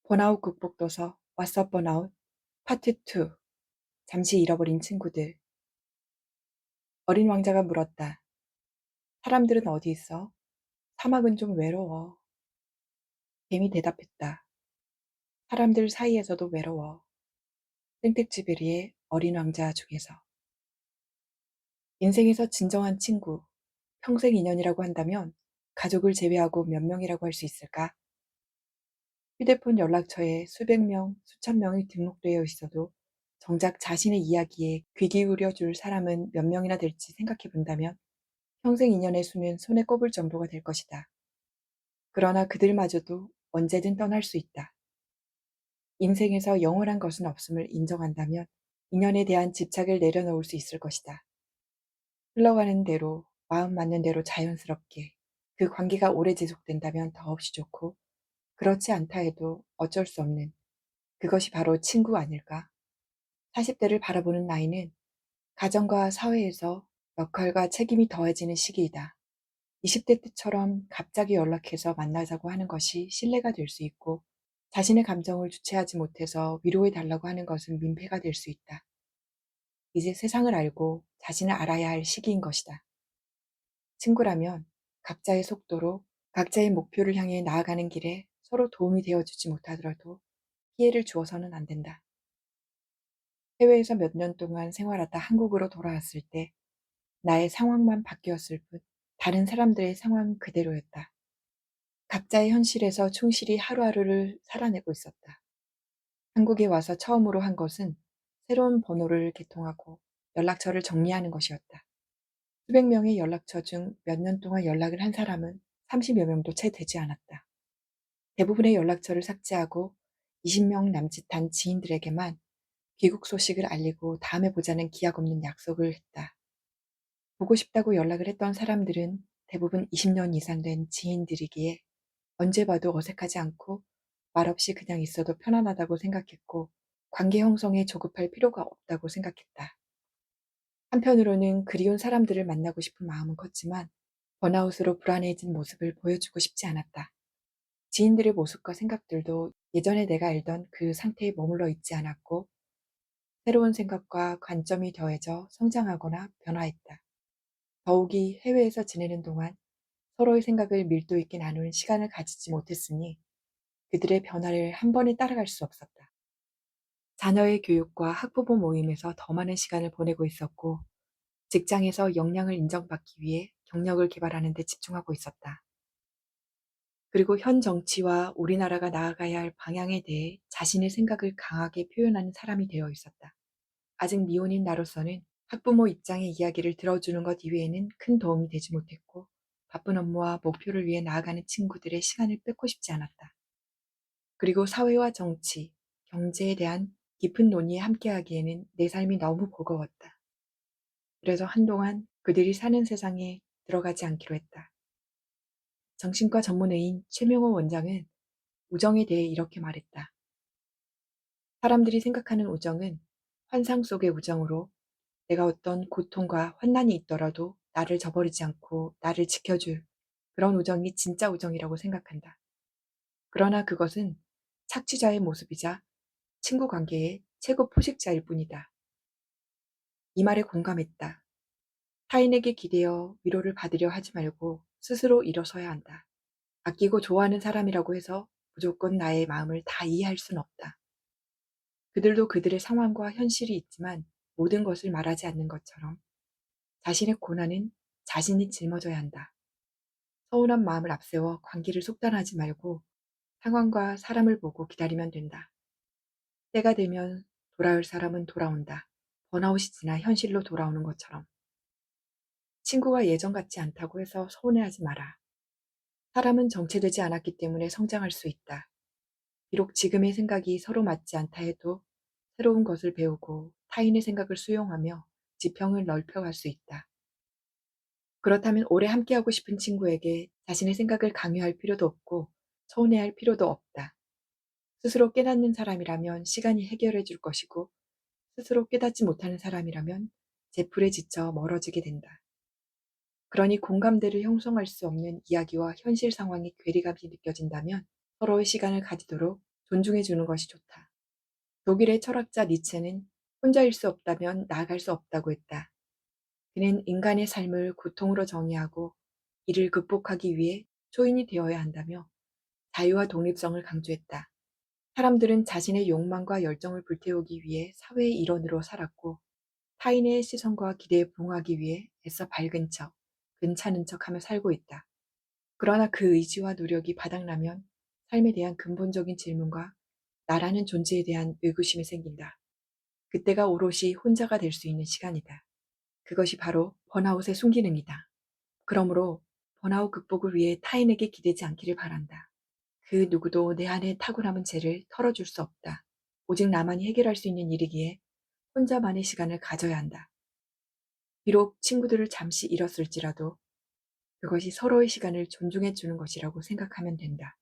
번아웃 극복 도서 왓썹 번아웃 파트 2. 잠시 잃어버린 친구들. 어린 왕자가 물었다. 사람들은 어디 있어? 사막은 좀 외로워. 뱀이 대답했다. 사람들 사이에서도 외로워. 생텍쥐베리의 어린 왕자 중에서. 인생에서 진정한 친구, 평생 인연이라고 한다면 가족을 제외하고 몇 명이라고 할 수 있을까? 휴대폰 연락처에 수백 명, 수천 명이 등록되어 있어도 정작 자신의 이야기에 귀 기울여 줄 사람은 몇 명이나 될지 생각해 본다면 평생 인연의 수는 손에 꼽을 정도가 될 것이다. 그러나 그들마저도 언제든 떠날 수 있다. 인생에서 영원한 것은 없음을 인정한다면 인연에 대한 집착을 내려놓을 수 있을 것이다. 흘러가는 대로, 마음 맞는 대로 자연스럽게 그 관계가 오래 지속된다면 더없이 좋고, 그렇지 않다 해도 어쩔 수 없는 그것이 바로 친구 아닐까? 40대를 바라보는 나이는 가정과 사회에서 역할과 책임이 더해지는 시기이다. 20대 때처럼 갑자기 연락해서 만나자고 하는 것이 신뢰가 될 수 있고, 자신의 감정을 주체하지 못해서 위로해 달라고 하는 것은 민폐가 될 수 있다. 이제 세상을 알고 자신을 알아야 할 시기인 것이다. 친구라면 각자의 속도로 각자의 목표를 향해 나아가는 길에 서로 도움이 되어주지 못하더라도 피해를 주어서는 안 된다. 해외에서 몇 년 동안 생활하다 한국으로 돌아왔을 때 나의 상황만 바뀌었을 뿐 다른 사람들의 상황 그대로였다. 각자의 현실에서 충실히 하루하루를 살아내고 있었다. 한국에 와서 처음으로 한 것은 새로운 번호를 개통하고 연락처를 정리하는 것이었다. 수백 명의 연락처 중 몇 년 동안 연락을 한 사람은 30여 명도 채 되지 않았다. 대부분의 연락처를 삭제하고 20명 남짓한 지인들에게만 귀국 소식을 알리고 다음에 보자는 기약 없는 약속을 했다. 보고 싶다고 연락을 했던 사람들은 대부분 20년 이상 된 지인들이기에 언제 봐도 어색하지 않고 말없이 그냥 있어도 편안하다고 생각했고, 관계 형성에 조급할 필요가 없다고 생각했다. 한편으로는 그리운 사람들을 만나고 싶은 마음은 컸지만 번아웃으로 불안해진 모습을 보여주고 싶지 않았다. 지인들의 모습과 생각들도 예전에 내가 알던 그 상태에 머물러 있지 않았고, 새로운 생각과 관점이 더해져 성장하거나 변화했다. 더욱이 해외에서 지내는 동안 서로의 생각을 밀도 있게 나누는 시간을 가지지 못했으니 그들의 변화를 한 번에 따라갈 수 없었다. 자녀의 교육과 학부모 모임에서 더 많은 시간을 보내고 있었고, 직장에서 역량을 인정받기 위해 경력을 개발하는 데 집중하고 있었다. 그리고 현 정치와 우리나라가 나아가야 할 방향에 대해 자신의 생각을 강하게 표현하는 사람이 되어 있었다. 아직 미혼인 나로서는 학부모 입장의 이야기를 들어주는 것 이외에는 큰 도움이 되지 못했고, 바쁜 업무와 목표를 위해 나아가는 친구들의 시간을 뺏고 싶지 않았다. 그리고 사회와 정치, 경제에 대한 깊은 논의에 함께하기에는 내 삶이 너무 버거웠다. 그래서 한동안 그들이 사는 세상에 들어가지 않기로 했다. 정신과 전문의인 최명호 원장은 우정에 대해 이렇게 말했다. 사람들이 생각하는 우정은 환상 속의 우정으로 내가 어떤 고통과 환난이 있더라도 나를 저버리지 않고 나를 지켜줄 그런 우정이 진짜 우정이라고 생각한다. 그러나 그것은 착취자의 모습이자 친구 관계의 최고 포식자일 뿐이다. 이 말에 공감했다. 타인에게 기대어 위로를 받으려 하지 말고 스스로 일어서야 한다. 아끼고 좋아하는 사람이라고 해서 무조건 나의 마음을 다 이해할 순 없다. 그들도 그들의 상황과 현실이 있지만 모든 것을 말하지 않는 것처럼 자신의 고난은 자신이 짊어져야 한다. 서운한 마음을 앞세워 관계를 속단하지 말고 상황과 사람을 보고 기다리면 된다. 때가 되면 돌아올 사람은 돌아온다. 번아웃이 지나 현실로 돌아오는 것처럼. 친구가 예전 같지 않다고 해서 서운해하지 마라. 사람은 정체되지 않았기 때문에 성장할 수 있다. 비록 지금의 생각이 서로 맞지 않다 해도 새로운 것을 배우고 타인의 생각을 수용하며 지평을 넓혀갈 수 있다. 그렇다면 오래 함께하고 싶은 친구에게 자신의 생각을 강요할 필요도 없고 서운해할 필요도 없다. 스스로 깨닫는 사람이라면 시간이 해결해 줄 것이고, 스스로 깨닫지 못하는 사람이라면 제풀에 지쳐 멀어지게 된다. 그러니 공감대를 형성할 수 없는 이야기와 현실 상황이 괴리감이 느껴진다면 서로의 시간을 가지도록 존중해 주는 것이 좋다. 독일의 철학자 니체는 혼자일 수 없다면 나아갈 수 없다고 했다. 그는 인간의 삶을 고통으로 정의하고 이를 극복하기 위해 초인이 되어야 한다며 자유와 독립성을 강조했다. 사람들은 자신의 욕망과 열정을 불태우기 위해 사회의 일원으로 살았고 타인의 시선과 기대에 부응하기 위해 애써 밝은 척, 괜찮은 척하며 살고 있다. 그러나 그 의지와 노력이 바닥나면 삶에 대한 근본적인 질문과 나라는 존재에 대한 의구심이 생긴다. 그때가 오롯이 혼자가 될 수 있는 시간이다. 그것이 바로 번아웃의 순기능이다. 그러므로 번아웃 극복을 위해 타인에게 기대지 않기를 바란다. 그 누구도 내 안에 타고남은 죄를 털어줄 수 없다. 오직 나만이 해결할 수 있는 일이기에 혼자만의 시간을 가져야 한다. 비록 친구들을 잠시 잃었을지라도 그것이 서로의 시간을 존중해 주는 것이라고 생각하면 된다.